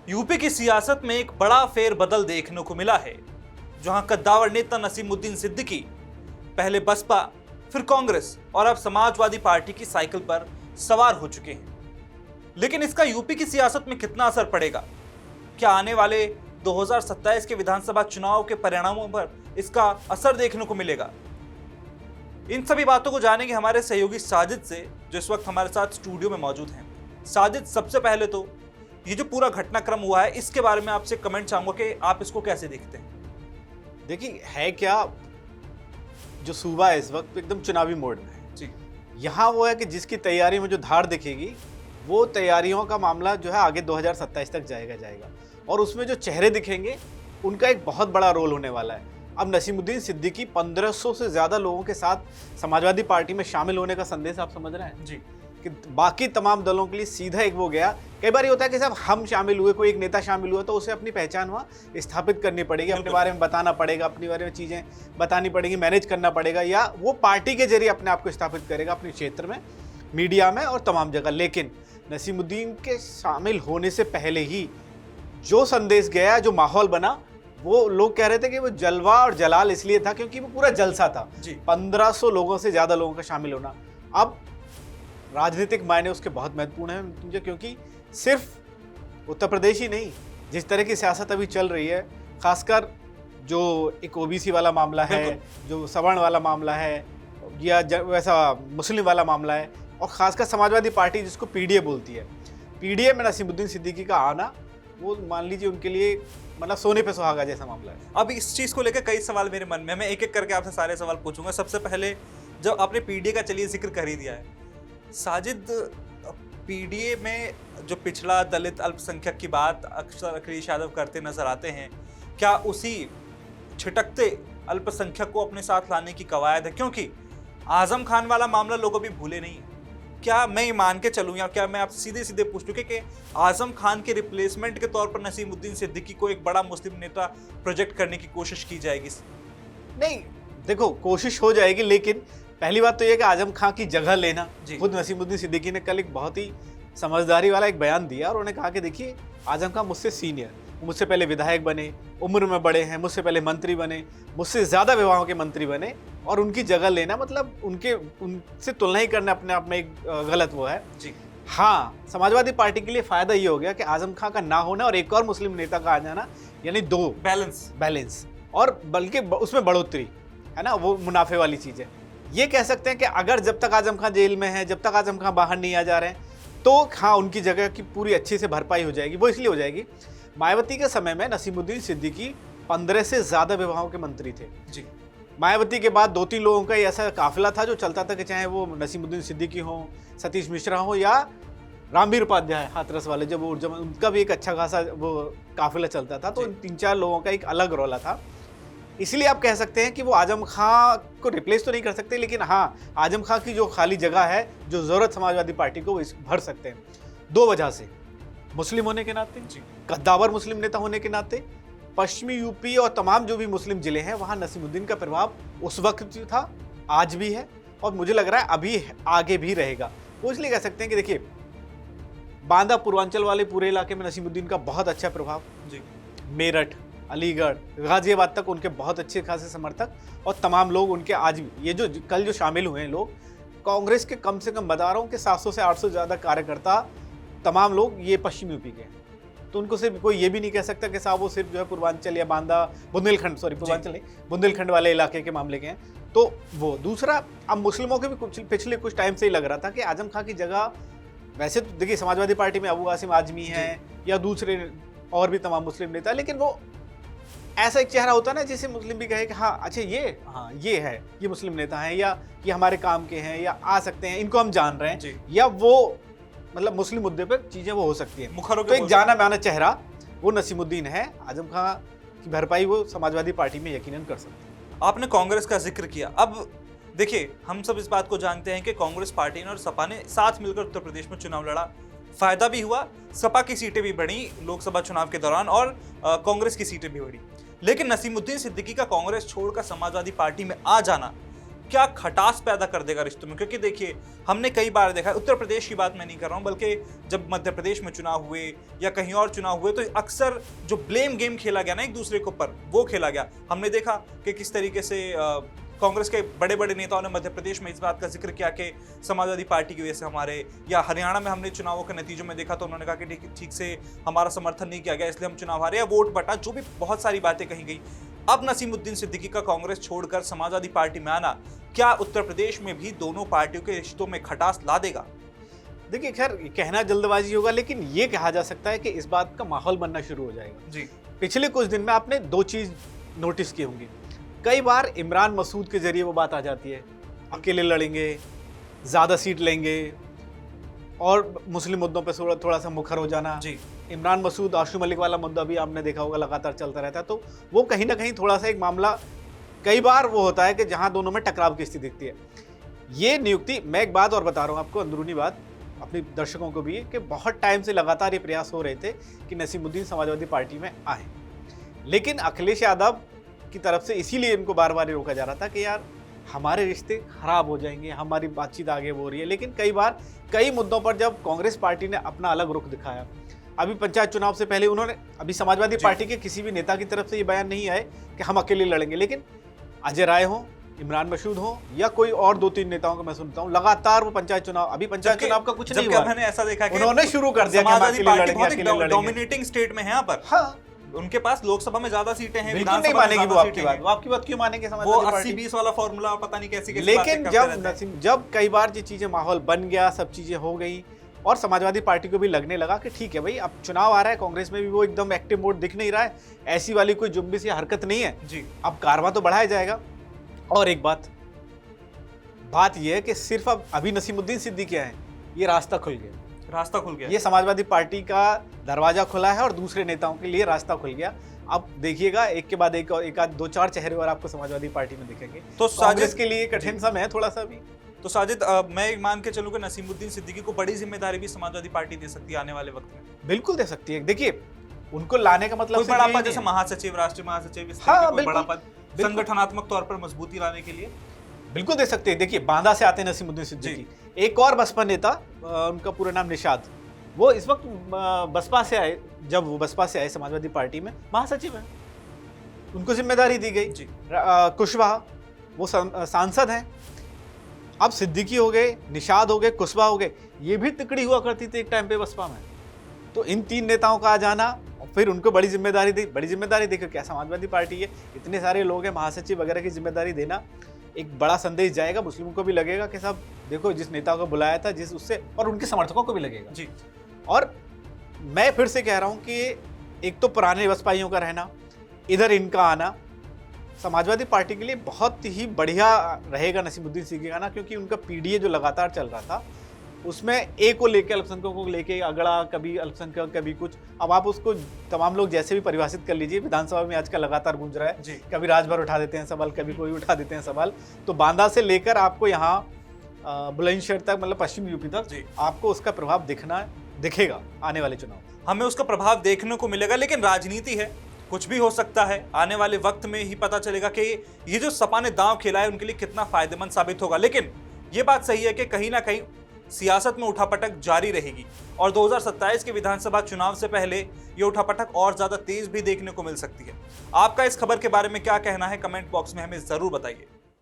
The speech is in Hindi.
यूपी की सियासत में एक बड़ा फेरबदल देखने को मिला है, जहां कद्दावर नेता नसीमुद्दीन सिद्दीकी पहले बसपा, फिर कांग्रेस और अब समाजवादी पार्टी की साइकिल पर सवार हो चुके हैं। लेकिन इसका यूपी की सियासत में कितना असर पड़ेगा? क्या आने वाले 2027 के विधानसभा चुनाव के परिणामों पर इसका असर देखने को मिलेगा? इन सभी बातों को जानेंगे हमारे सहयोगी साजिद से, जो इस वक्त हमारे साथ स्टूडियो में मौजूद हैं। साजिद, सबसे पहले तो ये जो पूरा घटनाक्रम हुआ है, इसके बारे में आपसे कमेंट चाहूंगा कि आप इसको कैसे देखते हैं। देखिए, है क्या, जो सूबा है इस वक्त एकदम चुनावी मोड में है जी। यहाँ वो है कि जिसकी तैयारी में जो धार दिखेगी, वो तैयारियों का मामला जो है आगे 2027 तक जाएगा और उसमें जो चेहरे दिखेंगे उनका एक बहुत बड़ा रोल होने वाला है। अब नसीमुद्दीन सिद्दीकी 1500 से ज़्यादा लोगों के साथ समाजवादी पार्टी में शामिल होने का संदेश आप समझ रहे हैं जी। कि बाकी तमाम दलों के लिए सीधा एक वो गया। कई बार ये होता है कि साहब हम शामिल हुए, कोई एक नेता शामिल हुआ तो उसे अपनी पहचान वहाँ स्थापित करनी पड़ेगी, अपने बारे में बताना पड़ेगा, अपने बारे में चीज़ें बतानी पड़ेगी, मैनेज करना पड़ेगा, या वो पार्टी के जरिए अपने आप को स्थापित करेगा अपने क्षेत्र में, मीडिया में और तमाम जगह। लेकिन नसीमुद्दीन के शामिल होने से पहले ही जो संदेश गया, जो माहौल बना, वो लोग कह रहे थे कि वो जलवा और जलाल इसलिए था क्योंकि वो पूरा जलसा था। 1500 लोगों से ज़्यादा लोगों का शामिल होना। अब राजनीतिक मायने उसके बहुत महत्वपूर्ण है मुझे, क्योंकि सिर्फ उत्तर प्रदेश ही नहीं, जिस तरह की सियासत अभी चल रही है, खासकर जो एक ओबीसी वाला मामला है, जो सवर्ण वाला मामला है, या वैसा मुस्लिम वाला मामला है, और खासकर समाजवादी पार्टी जिसको पीडीए बोलती है, पीडीए में नसीमुद्दीन सिद्दीकी का आना, वो मान लीजिए उनके लिए मतलब सोने पे सुहागा जैसा मामला है। अब इस चीज़ को लेकर कई सवाल मेरे मन में, मैं एक एक करके आपसे सारे सवाल पूछूंगा। सबसे पहले, जब आपने पीडीए का चलिए जिक्र कर ही दिया है, साजिद, पीडीए में जो पिछड़ा दलित अल्पसंख्यक की बात अक्सर अखिलेश यादव करते नजर आते हैं, क्या उसी छिटकते अल्पसंख्यक को अपने साथ लाने की कवायद है? क्योंकि आजम खान वाला मामला लोग अभी भूले नहीं। क्या मैं ये मान के चलूँ, या क्या मैं आपसे सीधे सीधे पूछ लूँ कि आजम खान के रिप्लेसमेंट के तौर पर नसीमुद्दीन सिद्दीकी को एक बड़ा मुस्लिम नेता प्रोजेक्ट करने की कोशिश की जाएगी? नहीं, देखो, कोशिश हो जाएगी, लेकिन पहली बात तो ये कि आजम खान की जगह लेना। खुद नसीमुद्दीन सिद्दीकी ने कल एक बहुत ही समझदारी वाला एक बयान दिया और उन्होंने कहा कि देखिए, आजम खान मुझसे सीनियर, मुझसे पहले विधायक बने, उम्र में बड़े हैं, मुझसे पहले मंत्री बने, मुझसे ज़्यादा विभागों के मंत्री बने, और उनकी जगह लेना मतलब उनसे तुलना ही करना अपने आप में एक गलत वो है जी। हाँ, समाजवादी पार्टी के लिए फ़ायदा ये हो गया कि आजम खान का ना होना और एक और मुस्लिम नेता का आ जाना, यानी दो बैलेंस, और बल्कि उसमें बढ़ोतरी है ना, वो मुनाफे वाली चीज़ है। ये कह सकते हैं कि अगर जब तक आजम खान जेल में है, जब तक आजम खान बाहर नहीं आ जा रहे हैं, तो हाँ, उनकी जगह की पूरी अच्छी से भरपाई हो जाएगी। वो इसलिए हो जाएगी, मायावती के समय में नसीमुद्दीन सिद्दीकी 15 से ज़्यादा विभागों के मंत्री थे जी। मायावती के बाद 2-3 लोगों का ऐसा काफिला था जो चलता था कि चाहे वो नसीमुद्दीन सिद्दीकी हो, सतीश मिश्रा हो, या रामवीर उपाध्याय हाथरस वाले, जब उनका भी एक अच्छा खासा वो काफिला चलता था, तो 3-4 लोगों का एक अलग रोला था। इसलिए आप कह सकते हैं कि वो आजम खां को रिप्लेस तो नहीं कर सकते, लेकिन हाँ, आजम खां की जो खाली जगह है, जो ज़रूरत समाजवादी पार्टी को, वो भर सकते हैं। 2 वजह से, मुस्लिम होने के नाते, कद्दावर मुस्लिम नेता होने के नाते, पश्चिमी यूपी और तमाम जो भी मुस्लिम जिले हैं, वहाँ नसीमुद्दीन का प्रभाव उस वक्त था, आज भी है, और मुझे लग रहा है अभी आगे भी रहेगा। वो इसलिए कह सकते हैं कि देखिए, बांदा पूर्वांचल वाले पूरे इलाके में नसीमुद्दीन का बहुत अच्छा प्रभाव जी, मेरठ, अलीगढ़, गाजियाबाद तक उनके बहुत अच्छे खासे समर्थक, और तमाम लोग उनके आज भी, ये जो कल जो शामिल हुए हैं लोग, कांग्रेस के कम से कम बता रहा हूँ कि 700 से 800 ज़्यादा कार्यकर्ता, तमाम लोग ये पश्चिम यूपी के हैं। तो उनको सिर्फ कोई ये भी नहीं कह सकता कि साहब वो सिर्फ जो है पूर्वांचल या बांदा, बुंदेलखंड, पूर्वांचल नहीं, बुंदेलखंड वाले इलाके के मामले के हैं। तो वो दूसरा, अब मुस्लिमों के भी पिछले कुछ टाइम से ही लग रहा था कि आजम खान की जगह, वैसे तो देखिए समाजवादी पार्टी में अबू आसिम आजमी हैं या दूसरे और भी तमाम मुस्लिम नेता, लेकिन वो ऐसा एक चेहरा होता है ना जिसे मुस्लिम भी कहे कि हाँ अच्छा ये है, ये मुस्लिम नेता हैं, या ये हमारे काम के हैं, या आ सकते हैं, इनको हम जान रहे हैं, या वो मतलब मुस्लिम मुद्दे पर चीज़ें वो हो सकती हैं। तो एक जाना माना चेहरा वो नसीमुद्दीन है। आजम खान की भरपाई वो समाजवादी पार्टी में यकीनन कर सकते हैं। आपने कांग्रेस का जिक्र किया। अब देखिए, हम सब इस बात को जानते हैं कि कांग्रेस पार्टी ने और सपा ने साथ मिलकर उत्तर प्रदेश में चुनाव लड़ा, फायदा भी हुआ, सपा की सीटें भी बढ़ी लोकसभा चुनाव के दौरान, और कांग्रेस की सीटें भी बढ़ी। लेकिन नसीमुद्दीन सिद्दीकी का कांग्रेस छोड़कर समाजवादी पार्टी में आ जाना क्या खटास पैदा कर देगा रिश्तों में? क्योंकि देखिए, हमने कई बार देखा है, उत्तर प्रदेश की बात मैं नहीं कर रहा हूं, बल्कि जब मध्य प्रदेश में चुनाव हुए या कहीं और चुनाव हुए, तो अक्सर जो ब्लेम गेम खेला गया ना एक दूसरे के ऊपर, वो खेला गया। हमने देखा कि किस तरीके से कांग्रेस के बड़े बड़े नेताओं ने मध्य प्रदेश में इस बात का जिक्र किया कि समाजवादी पार्टी की वजह से हमारे, या हरियाणा में हमने चुनावों के नतीजों में देखा तो उन्होंने कहा कि ठीक से हमारा समर्थन नहीं किया गया, इसलिए हम चुनाव हारे, या वोट बटा, जो भी बहुत सारी बातें कही गई। अब नसीमुद्दीन सिद्दीकी का कांग्रेस छोड़कर समाजवादी पार्टी में आना क्या उत्तर प्रदेश में भी दोनों पार्टियों के रिश्तों में खटास ला देगा? देखिए, खैर कहना जल्दबाजी होगा, लेकिन ये कहा जा सकता है कि इस बात का माहौल बनना शुरू हो जाएगा जी। पिछले कुछ दिन में आपने दो चीज नोटिस की होंगी। कई बार इमरान मसूद के जरिए वो बात आ जाती है, अकेले लड़ेंगे, ज्यादा सीट लेंगे, और मुस्लिम मुद्दों पे थोड़ा सा मुखर हो जाना। जी। इमरान मसूद आशू मलिक वाला मुद्दा भी आपने देखा होगा लगातार चलता रहता है, तो वो कहीं ना कहीं थोड़ा सा एक मामला कई बार वो होता है कि जहां दोनों में टकराव की स्थिति दिखती है। ये नियुक्ति, मैं एक बात और बता रहा हूँ आपको, अंदरूनी बात अपने दर्शकों को भी, कि बहुत टाइम से लगातार ये प्रयास हो रहे थे कि नसीमुद्दीन समाजवादी पार्टी में आए, लेकिन अखिलेश यादव की तरफ से इसीलिए इनको बार बार रोका जा रहा था कि यार हमारे रिश्ते खराब हो जाएंगे, हमारी बातचीत आगे हो रही है। लेकिन कई बार कई मुद्दों पर जब कांग्रेस पार्टी ने अपना अलग रुख दिखाया, अभी पंचायत चुनाव से पहले उन्होंने, अभी समाजवादी पार्टी के किसी भी नेता की तरफ से ये बयान नहीं आए कि हम अकेले लड़ेंगे, लेकिन अजय राय हो, इमरान मसूद हो, या कोई और दो तीन नेताओं को मैं सुनता हूं, लगातार वो पंचायत चुनाव, अभी पंचायत चुनाव का कुछ नहीं हुआ, मैंने ऐसा देखा कि उन्होंने शुरू कर दिया कि हम अकेले लड़ेंगे। डोमिनेटिंग स्टेट में है यहाँ पर। हाँ, उनके पास लोकसभा में ज्यादा सीटें हैं, बिल्कुल नहीं मानेगी वो आपकी बात, वो आपकी बात क्यों मानेंगे समाजवादी पार्टी? वो 80-20 वाला फॉर्मूला पता नहीं कैसी लेकिन जब कई बार ये चीजें, माहौल बन गया, सब चीजें हो गई, और समाजवादी पार्टी को भी लगने लगा कि ठीक है भाई, अब चुनाव आ रहा है, कांग्रेस में भी वो एकदम एक्टिव मोड दिख नहीं रहा है, ऐसी वाली कोई जुम्बिश या हरकत नहीं है जी, अब कारवां तो बढ़ाया जाएगा। और एक बात यह है कि सिर्फ अब अभी नसीमुद्दीन सिद्दीकी हैं, ये रास्ता खुल गया, ये समाजवादी पार्टी का दरवाजा खुला है और दूसरे नेताओं के लिए रास्ता खुल गया। अब देखिएगा, एक के बाद एक आध दो चार चेहरे और आपको समाजवादी पार्टी में दिखेंगे, तो कांग्रेस के लिए कठिन समय है थोड़ा सा भी। तो साजिद, मैं मान के चलूं कि नसीमुद्दीन सिद्दीकी को बड़ी जिम्मेदारी भी समाजवादी पार्टी दे सकती है आने वाले वक्त में। बिल्कुल दे सकती है। देखिए, उनको लाने का मतलब बड़ा पद, जैसे महासचिव, राष्ट्रीय महासचिव, इस तरह का बड़ा पद, संगठनात्मक तौर पर मजबूती लाने के लिए बिल्कुल दे सकते हैं। देखिए, बांदा से आते हैं नसीमुद्दीन सिद्दीकी, एक और बसपा नेता, उनका पूरा नाम निशाद, वो इस वक्त बसपा से आए, जब वो बसपा से आए समाजवादी पार्टी में महासचिव है, उनको जिम्मेदारी दी गई। कुशवाहा, वो सांसद हैं। अब सिद्दीकी हो गए, निशाद हो गए, कुशवाहा हो गए, ये भी तिकड़ी हुआ करती थी एक टाइम पे बसपा में। तो इन तीन नेताओं का आ जाना, और फिर उनको बड़ी जिम्मेदारी देखो, क्या समाजवादी पार्टी है, इतने सारे लोग हैं, महासचिव वगैरह की जिम्मेदारी देना, एक बड़ा संदेश जाएगा, मुस्लिमों को भी लगेगा कि साहब देखो, जिस नेता को बुलाया था, जिस उससे, और उनके समर्थकों को भी लगेगा जी। और मैं फिर से कह रहा हूं कि एक तो पुराने बसपाइयों का रहना, इधर इनका आना समाजवादी पार्टी के लिए बहुत ही बढ़िया रहेगा नसीमुद्दीन सिद्दीकी का आना, क्योंकि उनका पीडीए जो लगातार चल रहा था, उसमें एक को लेकर, अल्पसंख्यकों को लेके अगड़ा, कभी अल्पसंख्यक, कभी कुछ। अब आप उसको तमाम लोग जैसे भी परिभाषित कर लीजिए, विधानसभा में आजकल लगातार गूंज रहा है, कभी राजभर उठा देते हैं सवाल, कभी कोई उठा देते हैं सवाल। तो बांदा से लेकर आपको यहाँ बुलंदशहर तक, मतलब पश्चिम यूपी तक, आपको उसका प्रभाव दिखेगा आने वाले चुनाव, हमें उसका प्रभाव देखने को मिलेगा। लेकिन राजनीति है, कुछ भी हो सकता है, आने वाले वक्त में ही पता चलेगा कि ये जो सपा ने दांव खेला है उनके लिए कितना फायदेमंद साबित होगा। लेकिन ये बात सही है कि कहीं ना कहीं सियासत में उठापटक जारी रहेगी, और 2027 के विधानसभा चुनाव से पहले ये उठापटक और ज्यादा तेज भी देखने को मिल सकती है। आपका इस खबर के बारे में क्या कहना है, कमेंट बॉक्स में हमें जरूर बताइए।